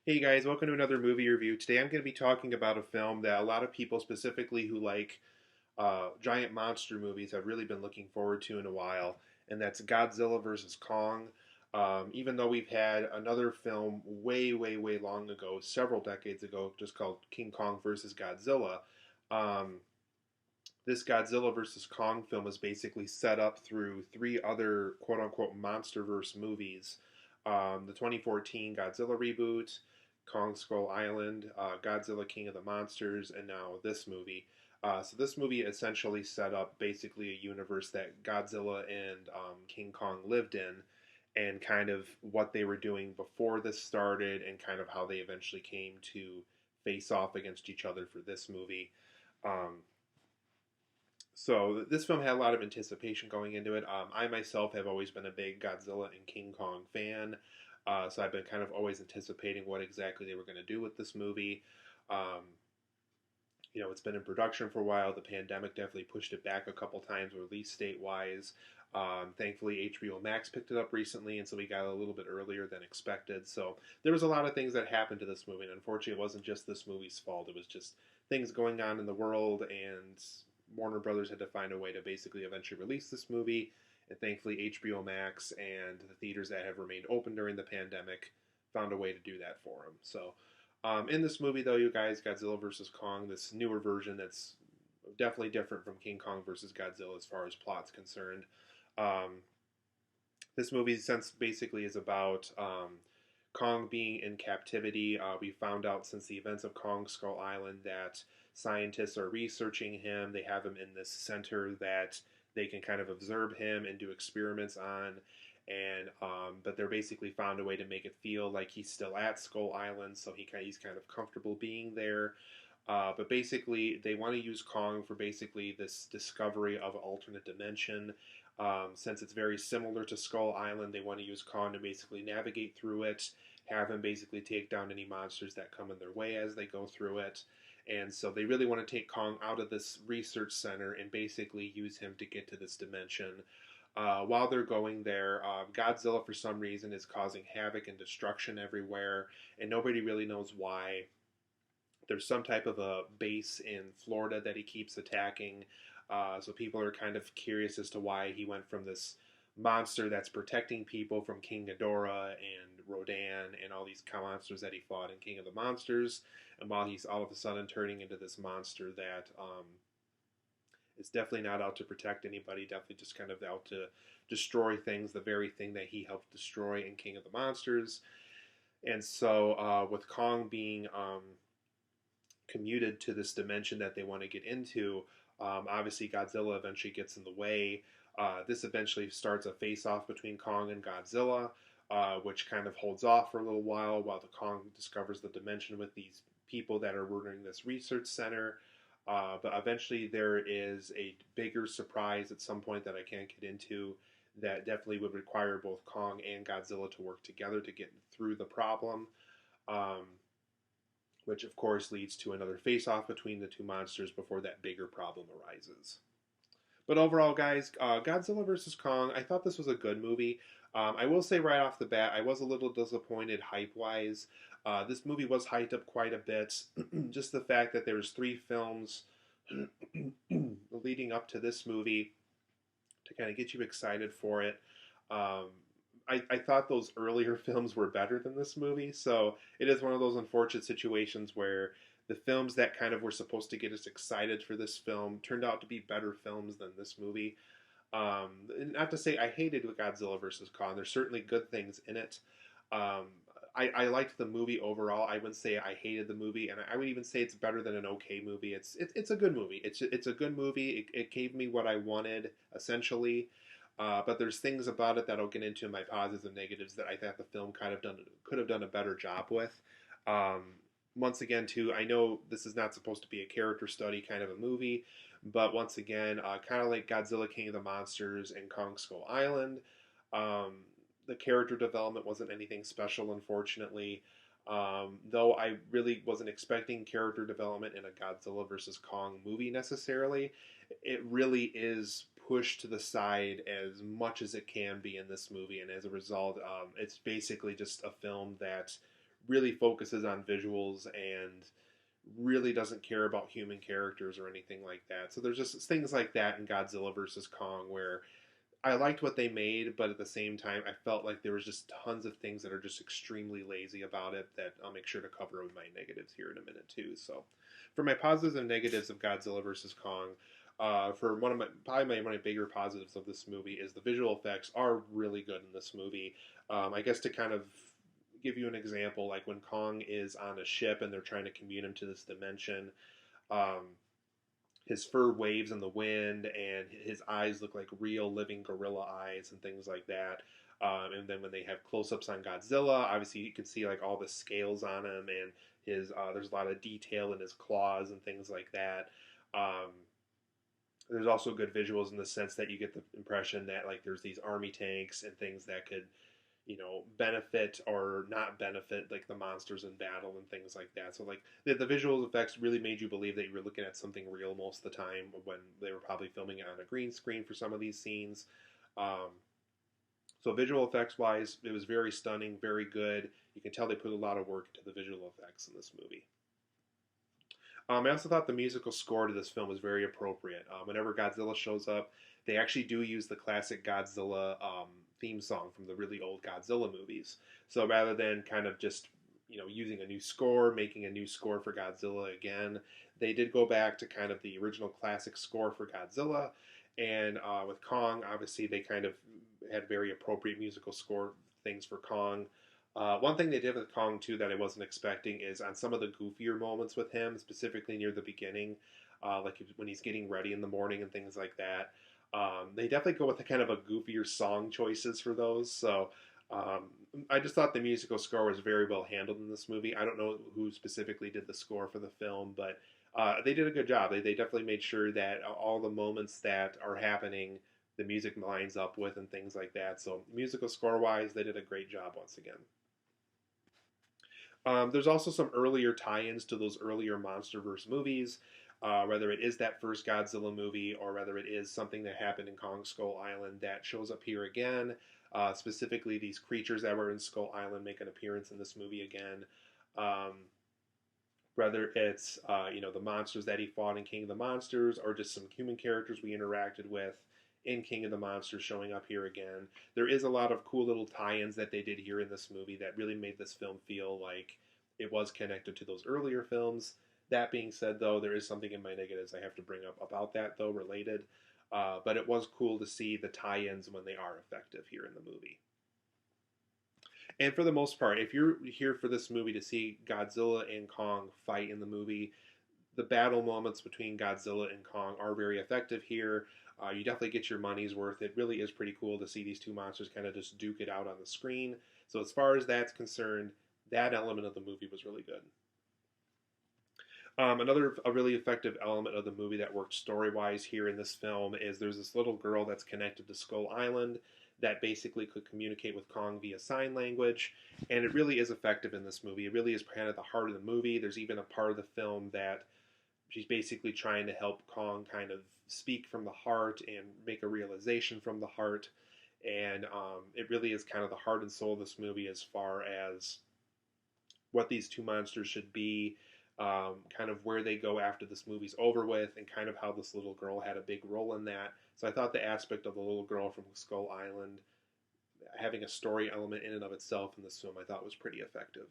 Hey guys, welcome to another movie review. Today I'm going to be talking about a film that a lot of people, specifically who like giant monster movies, have really been looking forward to in a while, and that's Godzilla vs. Kong. Even though we've had another film way, way, way long ago, several decades ago, just called King Kong vs. Godzilla, um, this Godzilla vs. Kong film is basically set up through three other quote unquote monsterverse movies. The 2014 Godzilla reboot, Kong Skull Island, Godzilla King of the Monsters, and now this movie. So this movie essentially set up basically a universe that Godzilla and King Kong lived in, and kind of what they were doing before this started, and kind of how they eventually came to face off against each other for this movie. Um, so this film had a lot of anticipation going into it. I myself have always been a big Godzilla and King Kong fan, so I've been kind of always anticipating what exactly they were going to do with this movie. Um, it's been in production for a while. The pandemic definitely pushed it back a couple times, release date wise. Thankfully, HBO Max picked it up recently, and so we got it a little bit earlier than expected. So there was a lot of things that happened to this movie, and unfortunately, it wasn't just this movie's fault. It was just things going on in the world, and Warner Brothers had to find a way to basically eventually release this movie. And thankfully, HBO Max and the theaters that have remained open during the pandemic found a way to do that for them. So in this movie, though, you guys, Godzilla vs. Kong, this newer version that's definitely different from King Kong vs. Godzilla as far as plot's concerned. Um, this movie, since basically is about Kong being in captivity. We found out since the events of Kong Skull Island that scientists are researching him. They have him in this center that they can kind of observe him and do experiments on. And but they're basically found a way to make it feel like he's still at Skull Island, so he's kind of comfortable being there. But basically, they want to use Kong for basically this discovery of an alternate dimension. Since it's very similar to Skull Island, they want to use Kong to basically navigate through it, have him basically take down any monsters that come in their way as they go through it. And so they really want to take Kong out of this research center and basically use him to get to this dimension. While they're going there, Godzilla, for some reason, is causing havoc and destruction everywhere, and nobody really knows why. There's some type of a base in Florida that he keeps attacking. So people are kind of curious as to why he went from this monster that's protecting people from King Ghidorah and Rodan and all these monsters that he fought in King of the Monsters, and while he's all of a sudden turning into this monster that is definitely not out to protect anybody, definitely just kind of out to destroy things, the very thing that he helped destroy in King of the Monsters. And so with Kong being commuted to this dimension that they want to get into. Obviously, Godzilla eventually gets in the way. This eventually starts a face-off between Kong and Godzilla, which kind of holds off for a little while the Kong discovers the dimension with these people that are running this research center. But eventually, there is a bigger surprise at some point that I can't get into that definitely would require both Kong and Godzilla to work together to get through the problem. Um, which of course leads to another face-off between the two monsters before that bigger problem arises. But overall, guys, Godzilla vs. Kong, I thought this was a good movie. I will say right off the bat, I was a little disappointed hype-wise. This movie was hyped up quite a bit. Just the fact that there was three films leading up to this movie to kind of get you excited for it. Um, I thought those earlier films were better than this movie, so it is one of those unfortunate situations where the films that kind of were supposed to get us excited for this film turned out to be better films than this movie. Not to say I hated Godzilla vs. Kong. There's certainly good things in it. Um, I liked the movie overall. I wouldn't say I hated the movie, and I would even say it's better than an okay movie. It's a good movie. It's a good movie. It gave me what I wanted essentially. But there's things about it that I'll get into in my positives and negatives that I thought the film could have done a better job with. Um, Once again, too, I know this is not supposed to be a character study kind of a movie, but once again, kind of like Godzilla King of the Monsters and Kong Skull Island, um, the character development wasn't anything special, unfortunately. Though I really wasn't expecting character development in a Godzilla versus Kong movie necessarily, it really is pushed to the side as much as it can be in this movie, and as a result, it's basically just a film that really focuses on visuals and really doesn't care about human characters or anything like that. So there's just things like that in Godzilla versus Kong where I liked what they made, but at the same time, I felt like there was just tons of things that are just extremely lazy about it that I'll make sure to cover with my negatives here in a minute too. So, for my positives and negatives of Godzilla versus Kong, for one of my bigger positives of this movie is the visual effects are really good in this movie. I guess to kind of give you an example, like when Kong is on a ship and they're trying to commute him to this dimension. Um, his fur waves in the wind, and his eyes look like real living gorilla eyes and things like that. And then when they have close-ups on Godzilla, obviously you can see like all the scales on him, and his there's a lot of detail in his claws and things like that. Um, there's also good visuals in the sense that you get the impression that like there's these army tanks and things that could benefit or not benefit like the monsters in battle and things like that. So like the visual effects really made you believe that you were looking at something real most of the time when they were probably filming it on a green screen for some of these scenes. So visual effects wise, it was very stunning, very good. You can tell they put a lot of work into the visual effects in this movie. I also thought the musical score to this film was very appropriate. Whenever Godzilla shows up, they actually do use the classic Godzilla theme song from the really old Godzilla movies. So rather than kind of just using a new score, making a new score for Godzilla again, they did go back to kind of the original classic score for Godzilla. And with Kong, obviously they kind of had very appropriate musical score things for Kong. One thing they did with Kong too that I wasn't expecting is on some of the goofier moments with him, specifically near the beginning, like when he's getting ready in the morning and things like that. They definitely go with the kind of a goofier song choices for those. So um, I just thought the musical score was very well handled in this movie. I don't know who specifically did the score for the film, but they did a good job. They definitely made sure that all the moments that are happening, the music lines up with and things like that. So musical score wise, they did a great job once again. There's also some earlier tie-ins to those earlier MonsterVerse movies, whether it is that first Godzilla movie or whether it is something that happened in Kong Skull Island that shows up here again. Specifically, these creatures that were in Skull Island make an appearance in this movie again. Um, whether it's the monsters that he fought in King of the Monsters or just some human characters we interacted with in King of the Monsters showing up here again. There is a lot of cool little tie-ins that they did here in this movie that really made this film feel like it was connected to those earlier films. That being said, though, there is something in my negatives I have to bring up about that, though, related. But it was cool to see the tie-ins when they are effective here in the movie. And for the most part, if you're here for this movie to see Godzilla and Kong fight in the movie, the battle moments between Godzilla and Kong are very effective here. You definitely get your money's worth. It really is pretty cool to see these two monsters kind of just duke it out on the screen. So as far as that's concerned, that element of the movie was really good. Another a really effective element of the movie that worked story-wise here in this film is there's this little girl that's connected to Skull Island that basically could communicate with Kong via sign language, and it really is effective in this movie. It really is kind of the heart of the movie. There's even a part of the film that she's basically trying to help Kong kind of speak from the heart and make a realization from the heart, and it really is kind of the heart and soul of this movie as far as what these two monsters should be, kind of where they go after this movie's over with, and kind of how this little girl had a big role in that. So I thought the aspect of the little girl from Skull Island having a story element in and of itself in this film I thought was pretty effective.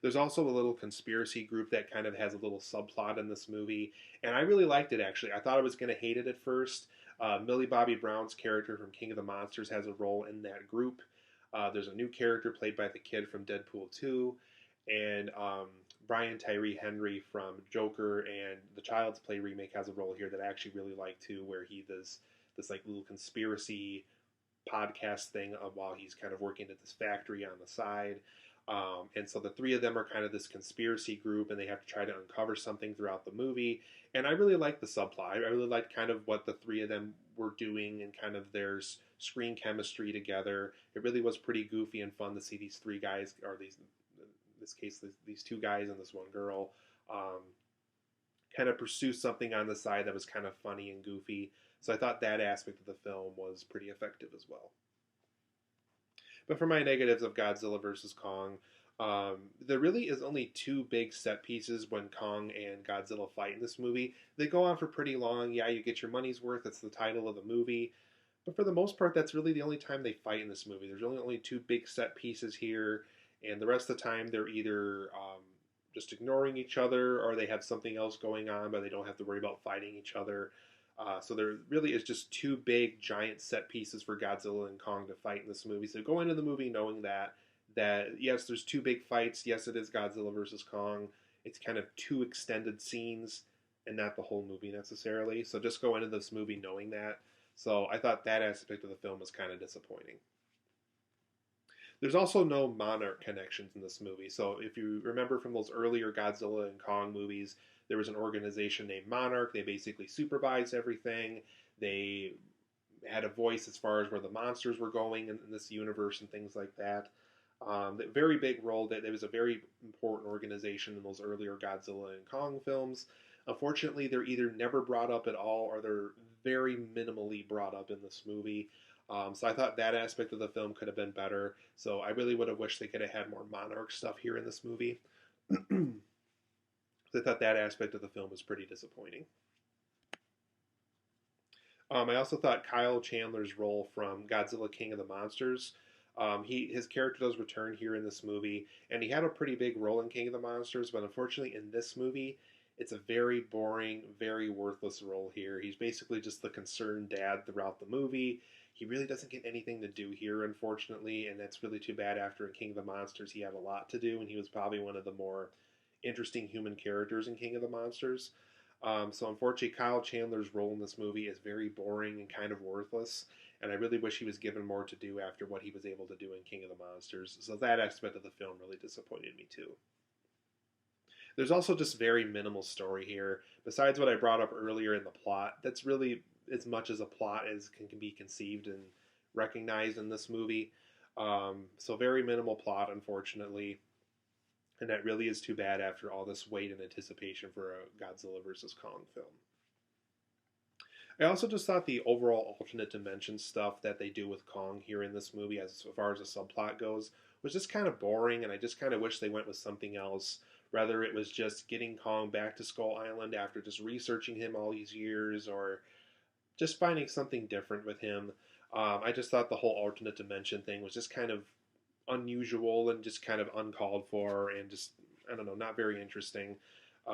There's also a little conspiracy group that kind of has a little subplot in this movie, and I really liked it actually. I thought I was going to hate it at first. Millie Bobby Brown's character from King of the Monsters has a role in that group. There's a new character played by the kid from Deadpool 2, and Brian Tyree Henry from Joker and the Child's Play remake has a role here that I actually really like too, where he does this like little conspiracy podcast thing while he's kind of working at this factory on the side. And so the three of them are kind of this conspiracy group, and they have to try to uncover something throughout the movie. And I really like the subplot. I really liked kind of what the three of them were doing and kind of their screen chemistry together. It really was pretty goofy and fun to see these three guys, or these, in this case, these two guys and this one girl, kind of pursue something on the side that was kind of funny and goofy. So I thought that aspect of the film was pretty effective as well. But for my negatives of Godzilla vs. Kong, There really is only two big set pieces when Kong and Godzilla fight in this movie. They go on for pretty long. Yeah, you get your money's worth. It's the title of the movie. But for the most part, that's really the only time they fight in this movie. There's only two big set pieces here, and the rest of the time they're either just ignoring each other or they have something else going on, but they don't have to worry about fighting each other. So there really is just two big giant set pieces for Godzilla and Kong to fight in this movie. So go into the movie knowing that yes, there's two big fights. Yes, it is Godzilla versus Kong. It's kind of two extended scenes and not the whole movie necessarily. So just go into this movie knowing that. So I thought that aspect of the film was kind of disappointing. There's also no Monarch connections in this movie. So if you remember from those earlier Godzilla and Kong movies, there was an organization named Monarch. They basically supervised everything. They had a voice as far as where the monsters were going in this universe and things like that. Very big role. That it was a very important organization in those earlier Godzilla and Kong films. Unfortunately, they're either never brought up at all or they're very minimally brought up in this movie. So I thought that aspect of the film could have been better. So I really would have wished they could have had more Monarch stuff here in this movie. I thought that aspect of the film was pretty disappointing. I also thought Kyle Chandler's role from Godzilla King of the Monsters, his character does return here in this movie, and he had a pretty big role in King of the Monsters, but unfortunately in this movie, it's a very boring, very worthless role here. He's basically just the concerned dad throughout the movie. He really doesn't get anything to do here, unfortunately, and that's really too bad. After in King of the Monsters, he had a lot to do, and he was probably one of the more interesting human characters in King of the Monsters. So unfortunately, Kyle Chandler's role in this movie is very boring and kind of worthless, and I really wish he was given more to do after what he was able to do in King of the Monsters. So that aspect of the film really disappointed me too. There's also just very minimal story here. Besides what I brought up earlier in the plot, that's really as much as a plot as can be conceived and recognized in this movie. So very minimal plot, unfortunately. And that really is too bad after all this wait and anticipation for a Godzilla vs. Kong film. I also just thought the overall alternate dimension stuff that they do with Kong here in this movie, as far as the subplot goes, was just kind of boring, and I just kind of wish they went with something else. Whether it was just getting Kong back to Skull Island after just researching him all these years, or just finding something different with him. I just thought the whole alternate dimension thing was just kind of unusual and just kind of uncalled for and just, I don't know, not very interesting.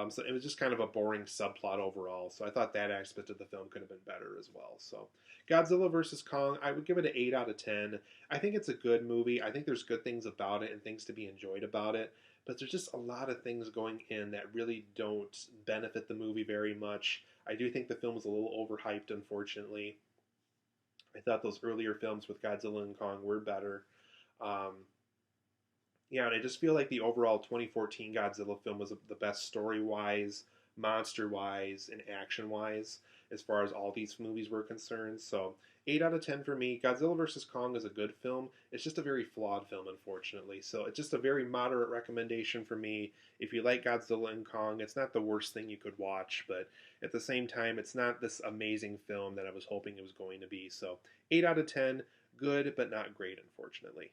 So it was just kind of a boring subplot overall. So I thought that aspect of the film could have been better as well. So Godzilla vs. Kong, I would give it an 8 out of 10. I think it's a good movie. I think there's good things about it and things to be enjoyed about it. But there's just a lot of things going in that really don't benefit the movie very much. I do think the film is a little overhyped, unfortunately. I thought those earlier films with Godzilla and Kong were better. Yeah, and I just feel like the overall 2014 Godzilla film was the best story-wise, monster-wise, and action-wise as far as all these movies were concerned. So 8 out of 10 for me. Godzilla vs. Kong is a good film. It's just a very flawed film, unfortunately. So it's just a very moderate recommendation for me. If you like Godzilla and Kong, it's not the worst thing you could watch, but at the same time, it's not this amazing film that I was hoping it was going to be. So 8 out of 10, good, but not great, unfortunately.